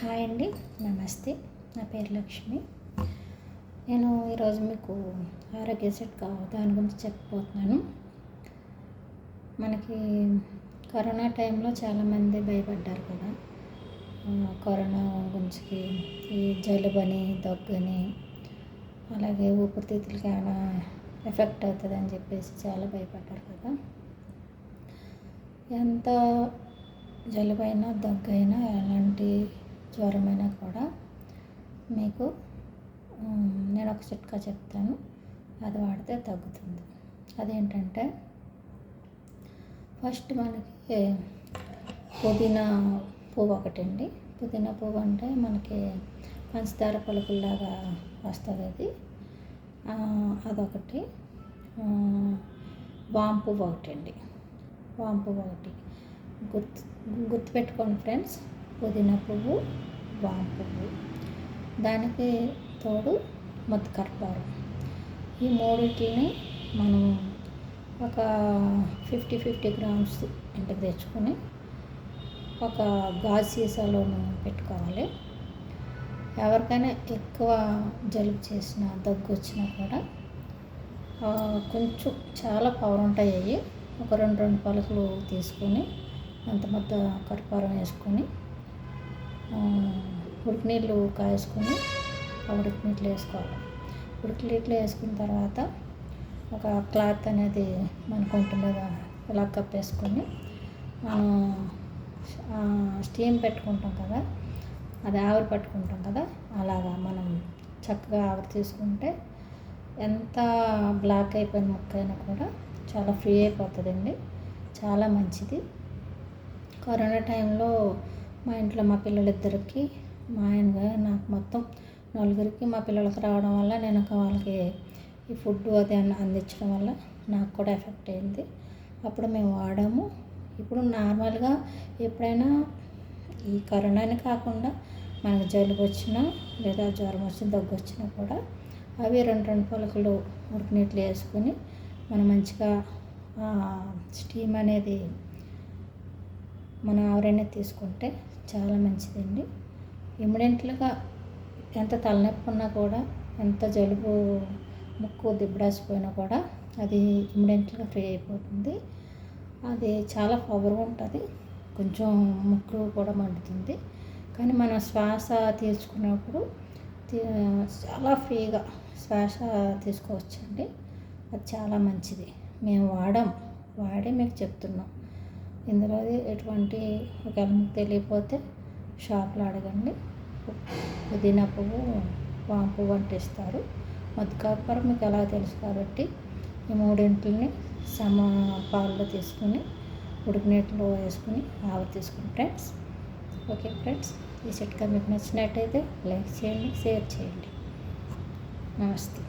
Hi అండి, నమస్తే. నా పేరు లక్ష్మి. నేను ఈరోజు మీకు ఆరోగ్య చిట్కా దాని గురించి చెప్పబోతున్నాను. మనకి కరోనా టైంలో చాలామంది భయపడ్డారు కదా. కరోనా గురించి ఈ జలుబని, దగ్గని, అలాగే ఊపిరితిత్తులకి ఏమైనా ఎఫెక్ట్ అవుతుందని చెప్పేసి చాలా భయపడ్డారు కదా. ఎంత జలుబైనా, దగ్గైనా, ఎలాంటి జ్వరమైనా కూడా మీకు నేను ఒక చిట్కా చెప్తాను, అది వాడితే తగ్గుతుంది. అదేంటంటే, ఫస్ట్ మనకి పుదీనా పువ్వు ఒకటండి. పుదీనా పువ్వు అంటే మనకి పంచదార పలుకుల్లాగా వస్తుంది. అదొకటి. వాము పువ్వు ఒకటండి. వాము పువ్వు ఒకటి గుర్తుపెట్టుకోండి ఫ్రెండ్స్. పుదీనా పువ్వు, వాము పువ్వు, దానికి తోడు కర్పూరం. ఈ మూడింటిని మనం ఒక 50 గ్రామ్స్ ఇంటికి తెచ్చుకొని ఒక గాజు సీసాలోను పెట్టుకోవాలి. ఎవరికైనా ఎక్కువ జలుబు చేసినా, దగ్గు వచ్చినా కూడా కొంచెం చాలా పవర్ ఉంటాయి. ఒక రెండు పలుకులు తీసుకొని అంత మొత్తం కర్పూరం వేసుకొని ఉడికి నీళ్ళు కాయేసుకొని ఉడికి నీళ్ళు వేసుకోవాలి. ఉడికి నీళ్ళు వేసుకున్న తర్వాత ఒక క్లాత్ అనేది మనకు ఉంటుండగా ఇలా కప్పేసుకొని మనం స్టీమ్ పెట్టుకుంటాం కదా, అది ఆవిరి పట్టుకుంటాం కదా, అలాగా మనం చక్కగా ఆవిరి తీసుకుంటే ఎంత బ్లాక్ అయిపోయిన ముక్కైనా కూడా చాలా ఫ్రీ అయిపోతుందండి. చాలా మంచిది. కరోనా టైంలో మా ఇంట్లో మా పిల్లలిద్దరికి, మా ఆయనగా, నాకు మొత్తం నలుగురికి మా పిల్లలకి రావడం వల్ల నేను వాళ్ళకి ఈ ఫుడ్ అది అందించడం వల్ల నాకు కూడా ఎఫెక్ట్ అయింది. అప్పుడు మేము వాడాము. ఇప్పుడు నార్మల్గా ఎప్పుడైనా ఈ కరోనాని కాకుండా మనకు జలుబు వచ్చినా లేదా జ్వరం వచ్చినా, దగ్గు వచ్చినా కూడా అవి రెండు పలుకులు ఉడికి నీళ్ళు వేసుకొని మనం మంచిగా స్టీమ్ అనేది మనం ఆవిరైనా తీసుకుంటే చాలా మంచిదండి. ఇమ్మీడియట్గా ఎంత తలనొప్పి ఉన్నా కూడా, ఎంత జలుబు, ముక్కు దిబ్బడాసిపోయినా కూడా అది ఇమ్మీడియట్గా ఫ్రీ అయిపోతుంది. అది చాలా పవర్గా ఉంటుంది. కొంచెం ముక్కు కూడా మండుతుంది, కానీ మనం శ్వాస తీర్చుకున్నప్పుడు చాలా ఫ్రీగా శ్వాస తీసుకోవచ్చండి. అది చాలా మంచిది. మేము వాడి మీకు చెప్తున్నాం. ఇందులో ఎటువంటి ఒకవేళ మీకు తెలియకపోతే షాప్లో అడగండి. పుదీనా పువ్వు, వాము పువ్వు అంటే ఇస్తారు. కర్పూరం మీకు ఎలా తెలుసు కాబట్టి ఈ మూడింటిని పాలలో తీసుకుని ఉడికి నీటిలో వేసుకుని ఆవిరి తీసుకుని ఫ్రెండ్స్. ఓకే ఫ్రెండ్స్, ఈ చిట్కా మీకు నచ్చినట్టయితే లైక్ చేయండి, షేర్ చేయండి. నమస్తే.